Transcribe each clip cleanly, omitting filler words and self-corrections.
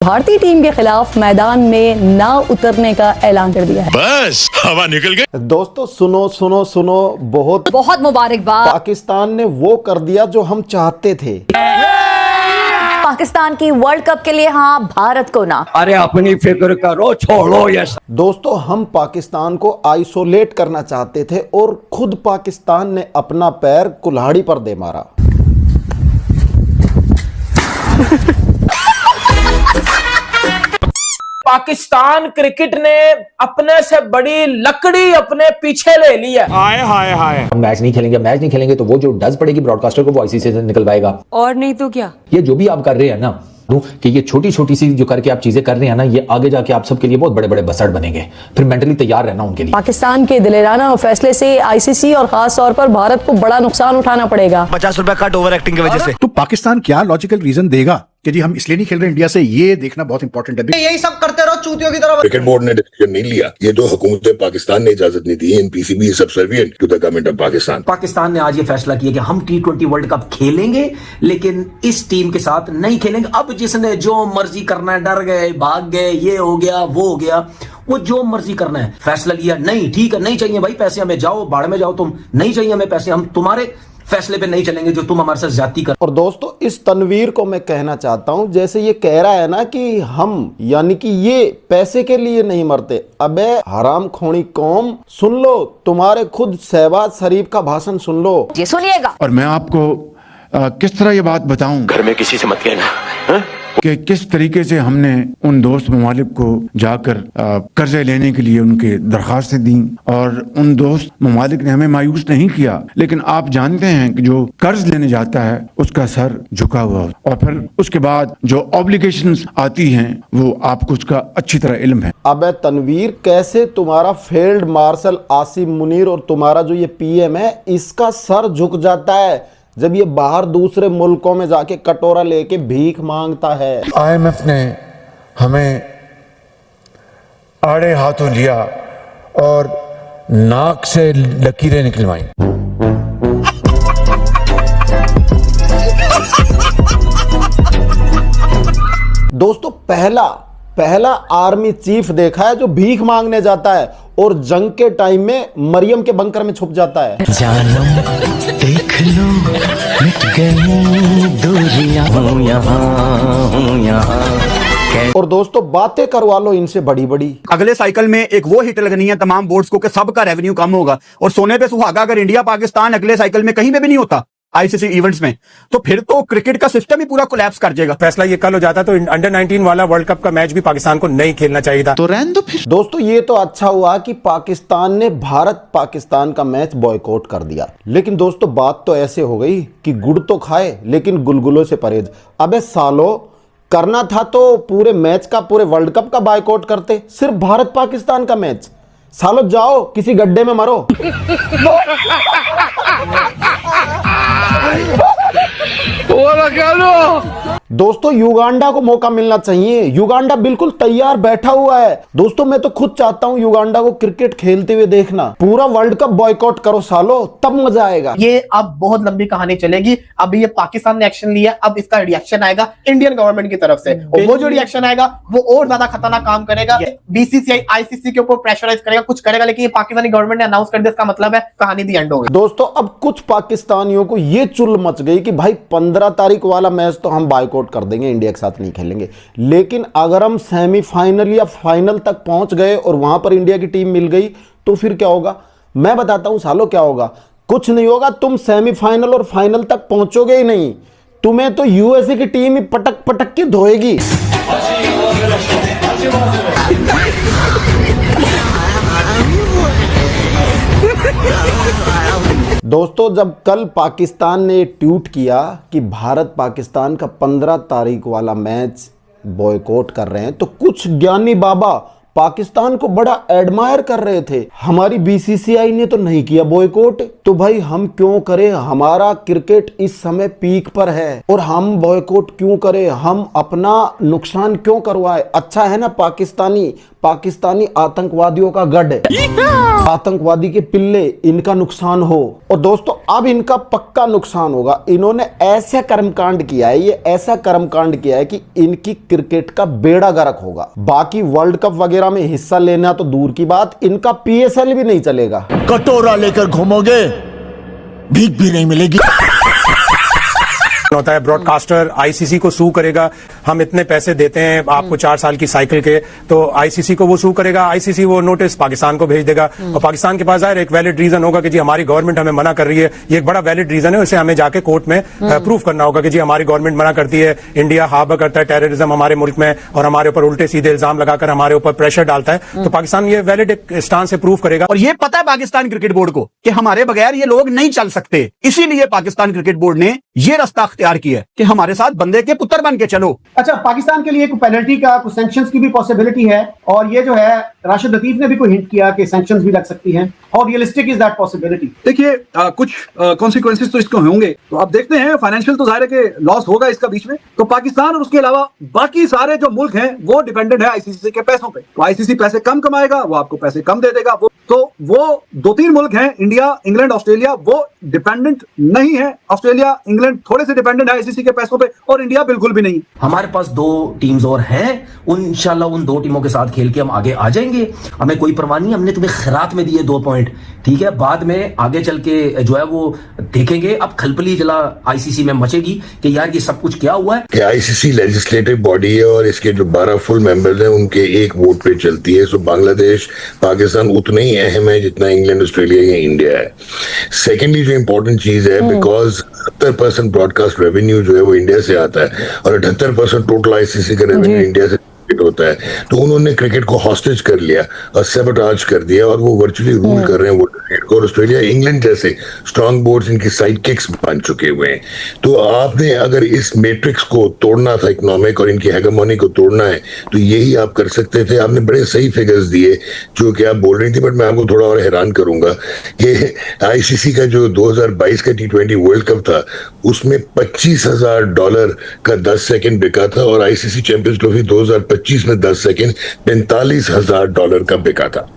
भारतीय टीम के खिलाफ मैदान में ना उतरने का ऐलान कर दिया है। बस हवा निकल गई। दोस्तों सुनो सुनो सुनो, बहुत बहुत मुबारकबाद। पाकिस्तान ने वो कर दिया जो हम चाहते थे। पाकिस्तान की वर्ल्ड कप के लिए हाँ, भारत को ना। अरे अपनी फिक्र करो, छोड़ो ये। दोस्तों हम पाकिस्तान को आइसोलेट करना चाहते थे और खुद पाकिस्तान ने अपना पैर कुल्हाड़ी पर दे मारा। पाकिस्तान क्रिकेट ने अपने से बड़ी लकड़ी अपने पीछे ले ली है। हाय हाय हाय। हम मैच नहीं खेलेंगे तो वो जो डज पड़ेगी ब्रॉडकास्टर को, वो आईसीसी से निकलवाएगा। और नहीं तो क्या, ये जो भी आप कर रहे हैं ना, कि ये छोटी छोटी सी जो करके आप चीजें कर रहे हैं ना, ये आगे जाके आप सबके लिए बहुत बड़े बड़े बसड़ बनेंगे। फिर मेंटली तैयार रहना उनके लिए। पाकिस्तान के दिलेराना फैसले से आईसीसी और खास तौर पर भारत को बड़ा नुकसान उठाना पड़ेगा। 50 रुपए कट ओवर एक्टिंग की वजह से। तो पाकिस्तान क्या लॉजिकल रीजन देगा कि जी हम इसलिए नहीं खेल रहे इंडिया से? ये देखना बहुत इंपॉर्टेंट है। यही सब करते रहो चूतियों की तरह। क्रिकेट बोर्ड ने डिसीजन नहीं लिया, ये जो हुकूमत पाकिस्तान ने इजाजत नहीं दी। NPCB is subservient to the government of Pakistan. Pakistan ने आज ये फैसला किया कि हम T20 वर्ल्ड कप खेलेंगे, लेकिन इस टीम के साथ नहीं खेलेंगे। अब जिसने जो मर्जी करना है, डर गए, भाग गए, ये हो गया, वो हो गया, वो जो मर्जी करना है, फैसला लिया। नहीं ठीक है, नहीं चाहिए भाई पैसे, हमें जाओ बाढ़ में जाओ, तुम नहीं चाहिए हमें पैसे, हम तुम्हारे फैसले पे नहीं चलेंगे जो तुम हमारे साथ ज्यादती कर। और दोस्तों इस तनवीर को मैं कहना चाहता हूं, जैसे ये कह रहा है ना कि हम यानी कि ये पैसे के लिए नहीं मरते। अबे हराम खोनी कौम, सुन लो, तुम्हारे खुद शहबाज शरीफ का भाषण सुन लो। ये सुनिएगा। और मैं आपको किस तरह ये बात बताऊं घर में किसी से मत कहना हा? कि किस तरीके से हमने उन दोस्त ममालिक को जाकर कर्जे लेने के लिए उनके दरखास्तें दी, और उन दोस्त ममालिक ने हमें मायूस नहीं किया। लेकिन आप जानते हैं कि जो कर्ज लेने जाता है उसका सर झुका हुआ होता है, और फिर उसके बाद जो ऑब्लिगेशंस आती हैं वो आपको उसका अच्छी तरह इल्म है। अबे तनवीर, कैसे तुम्हारा फील्ड मार्शल आसिम मुनीर और तुम्हारा जो ये पीएम है, इसका सर झुक जाता है जब ये बाहर दूसरे मुल्कों में जाके कटोरा लेके भीख मांगता है। IMF ने हमें आड़े हाथों लिया और नाक से लकीरें निकलवाई। दोस्तों पहला आर्मी चीफ देखा है जो भीख मांगने जाता है और जंग के टाइम में मरियम के बंकर में छुप जाता है। जानम देख लो मिट गई दूरियां, हूं यहाँ। और दोस्तों बातें करवा लो इनसे बड़ी बड़ी। अगले साइकिल में एक वो हिट लगनी है तमाम बोर्ड्स को कि सबका रेवेन्यू कम होगा, और सोने पे सुहागा अगर इंडिया पाकिस्तान अगले साइकिल में कहीं पे भी नहीं होता आईसीसी इवेंट्स में, तो फिर तो क्रिकेट का सिस्टम ही पूरा कोलैप्स कर जाएगा। फैसला ये कल हो जाता तो अंडर 19 वाला वर्ल्ड कप का मैच भी पाकिस्तान को नहीं खेलना चाहिए था। तो रहने दो फिर। दोस्तों ये तो अच्छा हुआ कि पाकिस्तान ने भारत पाकिस्तान का मैच बॉयकॉट कर दिया, लेकिन दोस्तों बात तो ऐसे हो गई कि गुड़ तो खाए लेकिन गुलगुलों से परहेज। अबे सालो, करना था तो पूरे मैच का, पूरे वर्ल्ड कप का बॉयकॉट करते, सिर्फ भारत पाकिस्तान का मैच। सालो जाओ किसी गड्ढे में मरो। दोस्तों युगांडा को मौका मिलना चाहिए। युगांडा बिल्कुल तैयार बैठा हुआ है। दोस्तों मैं तो खुद चाहता हूं युगांडा को क्रिकेट खेलते हुए देखना। पूरा वर्ल्ड कप बॉयकॉट करो सालो, तब मजा आएगा। ये अब बहुत लंबी कहानी चलेगी। अब ये पाकिस्तान ने एक्शन लिया, अब इसका रिएक्शन आएगा इंडियन गवर्नमेंट की तरफ से, और वो जो रिएक्शन आएगा वो और ज्यादा खतरनाक काम करेगा। बीसीसीआई आईसीसी के ऊपर प्रेशराइज करेगा, कुछ करेगा, लेकिन ये पाकिस्तानी गवर्नमेंट ने अनाउंस कर दिया, इसका मतलब है कहानी दी एंड हो गई। दोस्तों अब कुछ पाकिस्तानियों को ये चुल मच गई कि भाई 15 तारीख वाला मैच तो हम बॉयकॉट कर देंगे, इंडिया के साथ नहीं खेलेंगे। लेकिन अगर हम सेमीफाइनल या फाइनल तक पहुंच गए और वहां पर इंडिया की टीम मिल गई तो फिर क्या होगा? मैं बताता हूं सालो क्या होगा। कुछ नहीं होगा, तुम सेमीफाइनल और फाइनल तक पहुंचोगे ही नहीं, तुम्हें तो यूएसए की टीम ही पटक पटक के धोएगी। दोस्तों जब कल पाकिस्तान ने ट्वीट किया कि भारत पाकिस्तान का 15 तारीख वाला मैच बॉयकॉट कर रहे हैं, तो कुछ ज्ञानी बाबा पाकिस्तान को बड़ा एडमायर कर रहे थे। हमारी बीसीसीआई ने तो नहीं किया बॉयकॉट, तो भाई हम क्यों करें? हमारा क्रिकेट इस समय पीक पर है और हम बॉयकॉट क्यों करें? हम अपना नुकसान क्यों करवाए? अच्छा है ना पाकिस्तानी आतंकवादियों का गढ़, आतंकवादी के पिल्ले, इनका नुकसान हो। और दोस्तों अब इनका पक्का नुकसान होगा। इन्होंने ऐसा कर्मकांड किया है, ये ऐसा कर्मकांड किया है कि इनकी क्रिकेट का बेड़ा गर्क होगा। बाकी वर्ल्ड कप वगैरह में हिस्सा लेना तो दूर की बात, इनका पीएसएल भी नहीं चलेगा। कटोरा लेकर घूमोगे, भीख भी नहीं मिलेगी। होता है ब्रॉडकास्टर आईसीसी को सू करेगा, हम इतने पैसे देते हैं आपको 4 साल की साइकिल के, तो आईसीसी को वो सू करेगा, आईसीसी वो नोटिस पाकिस्तान को भेज देगा और पाकिस्तान के पास जाहिर एक वैलिड रीजन होगा कि जी हमारी गवर्नमेंट हमें मना कर रही है। ये एक बड़ा वैलिड रीजन है, उसे हमें जाके कोर्ट में प्रूव करना होगा कि जी हमारी गवर्नमेंट मना करती है, इंडिया हार्बर करता है टेररिज्म हमारे मुल्क में और हमारे ऊपर उल्टे सीधे इल्जाम लगाकर हमारे ऊपर प्रेशर डालता है। तो पाकिस्तान ये वैलिड एक स्टांस से प्रूव करेगा। और ये पता है पाकिस्तान क्रिकेट बोर्ड को कि हमारे बगैर ये लोग नहीं चल सकते, इसीलिए पाकिस्तान क्रिकेट बोर्ड ने ये रास्ता अख्तियार किया कि हमारे साथ बंदे के पुत्र बन के चलो। अच्छा, पाकिस्तान के लिए कुछ पेनल्टी का, कुछ सैंक्शंस की भी पॉसिबिलिटी है, और ये जो है राशिद लतीफ ने भी कोई हिंट किया कि सैंक्शंस भी लग सकती हैं। How realistic is that possibility? देखिए कुछ कॉन्सिक्वेंसेस तो इसको होंगे, तो आप देखते हैं फाइनेंशियल तो जाहिर है कि लॉस होगा इसका बीच में। तो पाकिस्तान और उसके अलावा बाकी सारे जो मुल्क हैं वो डिपेंडेंट है आईसीसी के पैसों पे। तो आईसीसी पैसे कम कमाएगा, वो आपको पैसे कम दे देगा। वो 2-3 मुल्क हैं, इंडिया, इंग्लैंड, ऑस्ट्रेलिया, वो डिपेंडेंट नहीं है। ऑस्ट्रेलिया, इंग्लैंड थोड़े से डिपेंडेंट है आईसीसी के पैसों पे, और इंडिया बिल्कुल भी नहीं। हमारे पास 2 टीम्स और हैं, इंशाल्लाह उन 2 टीमों के साथ खेल के हम आगे आ जाएंगे। हमें कोई परवाह नहीं, हमने तुम्हें खिरात में दिए 2 पॉइंट, ठीक है। बाद में आगे चल के जो है वो देखेंगे। अब खलबली जला आईसीसी में मचेगी कि यार ये सब कुछ क्या हुआ है। कि आईसीसी लेजिस्लेटिव बॉडी है और इसके जो 12 फुल मेंबर्स हैं उनके एक वोट पे चलती है। सो बांग्लादेश, पाकिस्तान उतना ही अहम है जितना इंग्लैंड, ऑस्ट्रेलिया या इंडिया है। सेकेंडली जो इंपॉर्टेंट चीज है, बिकॉज 70% ब्रॉडकास्ट रेवेन्यू जो है वो इंडिया से आता है और 78% टोटल आईसीसी का रेवेन्यू इंडिया से होता है। तो उन्होंने क्रिकेट को हॉस्टेज कर लिया और सैबोटाज कर दिया और वो वर्चुअली रूल कर रहे हैं वर्ल्ड क्रिकेट को। और ऑस्ट्रेलिया, इंग्लैंड जैसे स्ट्रांग बोर्ड्स इनकी साइड किक्स बन चुके हुए हैं। तो आपने अगर इस मैट्रिक्स को तोड़ना था, इकोनॉमिक और इनकी हेगेमोनी को तोड़ना है, तो यही आप कर सकते थे। आपने बड़े सही फिगर्स दिए जो कि आप बोल रही थी, बट मैं आपको थोड़ा और हैरान करूंगा कि आईसीसी का जो 2022 का T20 वर्ल्ड कप था उसमें $25,000 का 10 सेकंड बिका था और आईसीसी चैंपियंस ट्रॉफी 2025 में 10 सेकंड $45,000 का बिका था।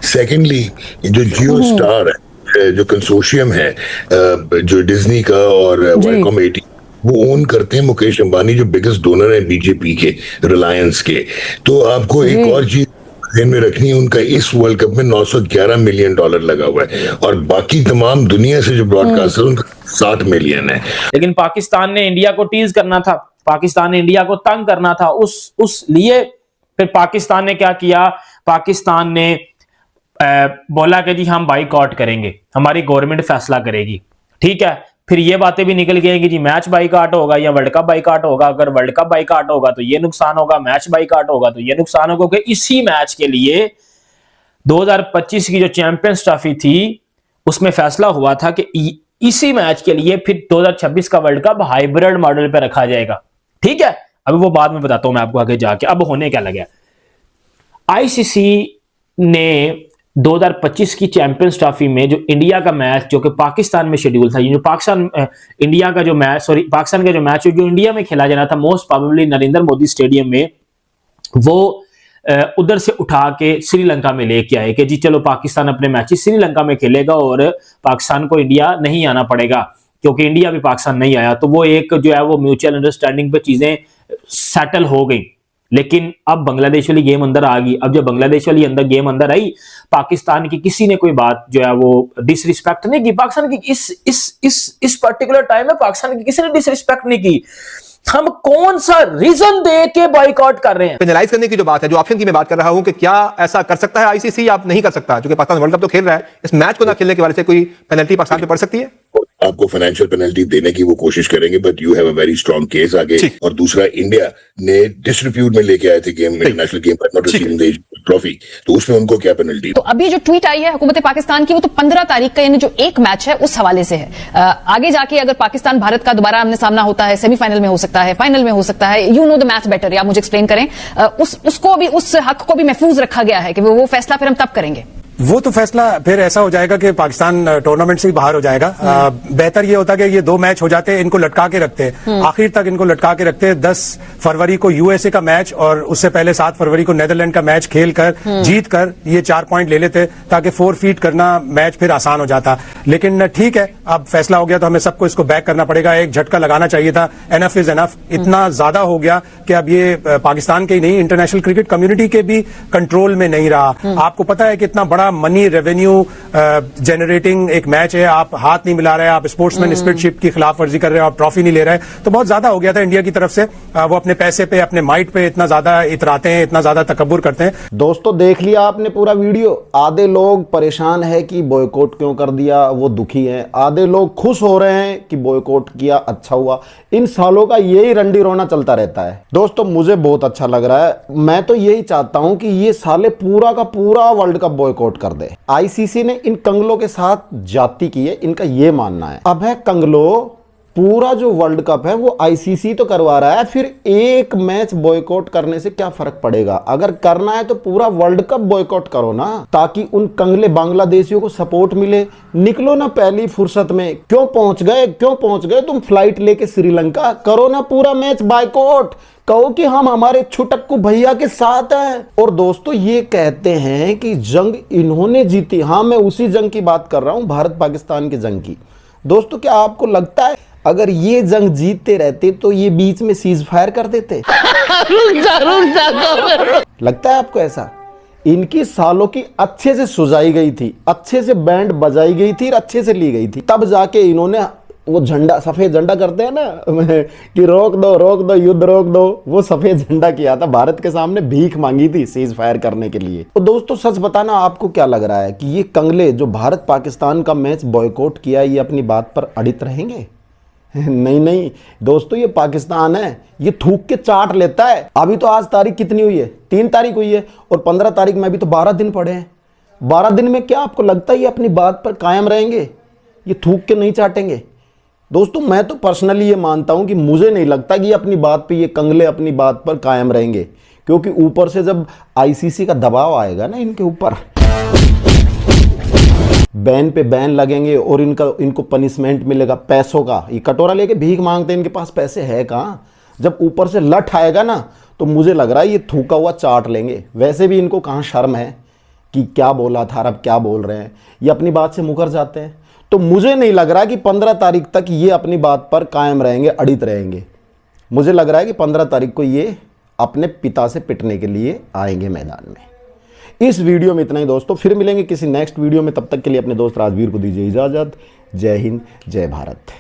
सेकेंडली जो जियो स्टार है, जो कंसोर्शियम है जो डिज्नी का और वाइकॉम 80 वो ओन करते हैं मुकेश अंबानी, जो बिगेस्ट डोनर है बीजेपी के, रिलायंस के। तो आपको एक और चीज ध्यान में रखनी है, उनका इस वर्ल्ड कप में $911 मिलियन लगा हुआ है और बाकी तमाम दुनिया से जो ब्रॉडकास्टर उनका 60 मिलियन है। लेकिन पाकिस्तान ने इंडिया को टीज करना था, पाकिस्तान ने इंडिया को तंग करना था, उस लिए फिर पाकिस्तान ने क्या किया? पाकिस्तान ने बोला कि जी हम बाइकआउट करेंगे, हमारी गवर्नमेंट फैसला करेगी, ठीक है। फिर ये बातें भी निकल गई कि जी मैच बाइकआउट होगा या वर्ल्ड कप बाइकआउट होगा। अगर वर्ल्ड कप बाइकआउट होगा तो ये नुकसान होगा, मैच बाइकआउट होगा तो ये नुकसान होगा। कि इसी मैच के लिए 2025 की जो चैंपियंस ट्रॉफी थी उसमें फैसला हुआ था कि इसी मैच के लिए फिर 2026 का वर्ल्ड कप हाइब्रिड मॉडल पे रखा जाएगा, ठीक है। अभी वो बाद में बताता हूं मैं आपको आगे जाके। अब होने क्या लगा, आईसीसी ने 2025 की चैंपियंस ट्रॉफी में जो इंडिया का मैच जो कि पाकिस्तान में शेड्यूल था, जो पाकिस्तान का जो मैच जो इंडिया में खेला जाना था, most probably Narendra Modi stadium में, वो उधर से उठा के श्रीलंका में लेके आए कि जी चलो पाकिस्तान अपने मैचेस श्रीलंका में खेलेगा और पाकिस्तान को इंडिया नहीं आना पड़ेगा, क्योंकि इंडिया भी पाकिस्तान नहीं आया। तो वो एक जो है वो म्यूचुअल अंडरस्टैंडिंग पे चीजें सेटल हो गई। लेकिन अब बांग्लादेश वाली गेम अंदर आ गई। अब जब बांग्लादेश वाली गेम अंदर आई, पाकिस्तान की किसी ने कोई बात जो है वो डिसरिस्पेक्ट नहीं की। पाकिस्तान की इस पर्टिकुलर टाइम में पाकिस्तान की किसी ने डिसरिस्पेक्ट नहीं की। हम कौन सा रीजन दे के बॉयकॉट कर रहे हैं? पेनलाइज करने की जो बात है, जो ऑप्शन की मैं बात कर रहा हूं कि क्या ऐसा कर सकता है आईसीसी या आप नहीं कर सकता, क्योंकि पाकिस्तान वर्ल्ड कप तो खेल रहा है, इस मैच को ना खेलने के वजह से कोई पेनल्टी पाकिस्तान पे पड़ सकती है? आपको फाइनेंशियल पेनल्टी देने की वो कोशिश करेंगे, but you have a very strong case आगे। और दूसरा, इंडिया ने डिसरिप्यूट में लेके आए थे गेम, इंटरनेशनल गेम पर नॉट रिसीविंग द ट्रॉफी, तो उसमें उनको क्या पेनल्टी? तो अभी जो ट्वीट आई है हुकूमत पाकिस्तान की, वो तो 15 तारीख का यानी जो एक मैच है उस हवाले से है। आगे जाके अगर पाकिस्तान भारत का दोबारा आमने सामना होता है, सेमीफाइनल में हो सकता है, फाइनल में हो सकता है, you know the match better, या मुझे एक्सप्लेन करें, उसको भी, उस हक को भी महफूज रखा गया है कि वो फैसला फिर हम तब करेंगे। वो तो फैसला फिर ऐसा हो जाएगा कि पाकिस्तान टूर्नामेंट से ही बाहर हो जाएगा। बेहतर ये होता कि ये 2 मैच हो जाते, इनको लटका के रखते, आखिर तक इनको लटका के रखते। 10 फरवरी को यूएसए का मैच और उससे पहले 7 फरवरी को नेदरलैंड का मैच खेलकर जीत कर ये 4 पॉइंट ले लेते, ताकि 4 फीट करना मैच फिर आसान हो जाता। लेकिन ठीक है, अब फैसला हो गया तो हमें सबको इसको बैक करना पड़ेगा। एक झटका लगाना चाहिए था, एनफ इज एनफ। इतना ज्यादा हो गया कि अब ये पाकिस्तान के ही नहीं, इंटरनेशनल क्रिकेट कम्युनिटी के भी कंट्रोल में नहीं रहा। आपको पता है कि इतना बड़ा मनी रेवेन्यू जनरेटिंग एक मैच है, आप हाथ नहीं मिला रहे, आप स्पोर्ट्समैन स्पिरिटशिप की खिलाफ वर्जी कर रहे हो, आप ट्रॉफी नहीं ले रहे, तो बहुत ज्यादा हो गया था इंडिया की तरफ से। वो अपने पैसे पे, अपने माइट पे इतना ज्यादा इतराते हैं, इतना ज्यादा तकब्बुर करते हैं। दोस्तों देख लिया आपने पूरा वीडियो। आधे लोग परेशान है कि बॉयकॉट क्यों कर दिया, वो दुखी हैं। आधे लोग खुश हो रहे हैं कि बॉयकॉट किया, अच्छा हुआ। इन सालों का यही रंडी रोना चलता रहता है। दोस्तों मुझे बहुत अच्छा लग रहा है। मैं तो यही चाहता हूं कि ये साले पूरा का पूरा वर्ल्ड कप बॉयकॉट कर दे। आईसीसी ने इन कंगलों के साथ जाति की है, इनका ये मानना है। अब है कंगलो, पूरा जो वर्ल्ड कप है वो आईसीसी तो करवा रहा है, फिर एक मैच बॉयकॉट करने से क्या फर्क पड़ेगा? अगर करना है तो पूरा वर्ल्ड कप बॉयकॉट करो ना, ताकि उन कंगले बांग्लादेशियों को सपोर्ट मिले। निकलो ना पहली फुर्सत में। क्यों पहुंच गए तुम फ्लाइट लेके श्रीलंका? करो ना पूरा मैच बॉयकॉट, कहो कि हम हमारे छुटक्कू भैया के साथ हैं। और दोस्तों ये कहते हैं कि जंग इन्होंने जीती। हाँ, मैं उसी जंग की बात कर रहा हूं, भारत पाकिस्तान की जंग की। दोस्तों क्या आपको लगता है अगर ये जंग जीतते रहते तो ये बीच में सीज फायर कर देते? लगता है आपको ऐसा? इनकी सालों की अच्छे से सुझाई गई थी, अच्छे से बैंड बजाई गई थी, अच्छे से ली गई थी, तब जाके इन्होंने वो झंडा, सफेद झंडा करते हैं ना कि रोक दो युद्ध रोक दो, वो सफेद झंडा किया था, भारत के सामने भीख मांगी थी सीज फायर करने के लिए। तो दोस्तों सच बताना, आपको क्या लग रहा है कि ये कंगले जो भारत पाकिस्तान का मैच बॉयकॉट किया, ये अपनी बात पर अड़ित रहेंगे? नहीं दोस्तों, ये पाकिस्तान है, ये थूक के चाट लेता है। अभी तो आज तारीख कितनी हुई है? 3 तारीख हुई है, और 15 तारीख में अभी तो 12 दिन पड़े हैं। 12 दिन में क्या आपको लगता है ये अपनी बात पर कायम रहेंगे? ये थूक के नहीं चाटेंगे? दोस्तों मैं तो पर्सनली ये मानता हूं कि मुझे नहीं लगता कि ये अपनी बात पे, ये कंगले अपनी बात पर कायम रहेंगे, क्योंकि ऊपर से जब आईसीसी का दबाव आएगा ना इनके ऊपर, बैन पे बैन लगेंगे और इनको पनिशमेंट मिलेगा पैसों का। ये कटोरा लेके भीख मांगते हैं, इनके पास पैसे है कहाँ? जब ऊपर से लठ आएगा ना, तो मुझे लग रहा है ये थूका हुआ चाट लेंगे। वैसे भी इनको कहाँ शर्म है कि क्या बोला था, अब क्या बोल रहे हैं, ये अपनी बात से मुकर जाते हैं। तो मुझे नहीं लग रहा कि 15 तारीख तक ये अपनी बात पर कायम रहेंगे, अड़ित रहेंगे। मुझे लग रहा है कि 15 तारीख को ये अपने पिता से पिटने के लिए आएंगे मैदान में। इस वीडियो में इतना ही दोस्तों, फिर मिलेंगे किसी नेक्स्ट वीडियो में। तब तक के लिए अपने दोस्त राजवीर को दीजिए इजाजत। जय हिंद, जय भारत।